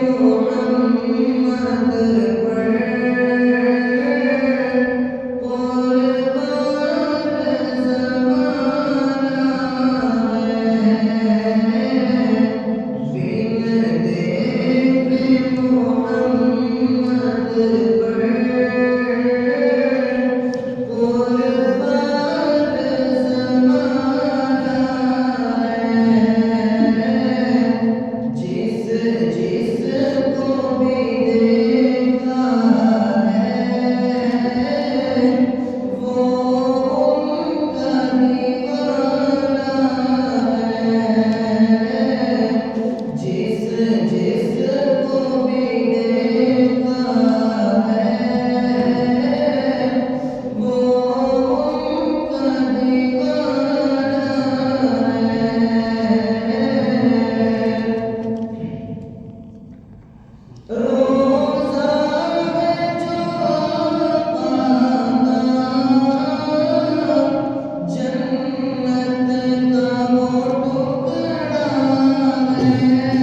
मोहम्मद पर कुर्बान ज़माना है। बिन देखे मोहम्मद पर कुर्बान ज़माना है। जिस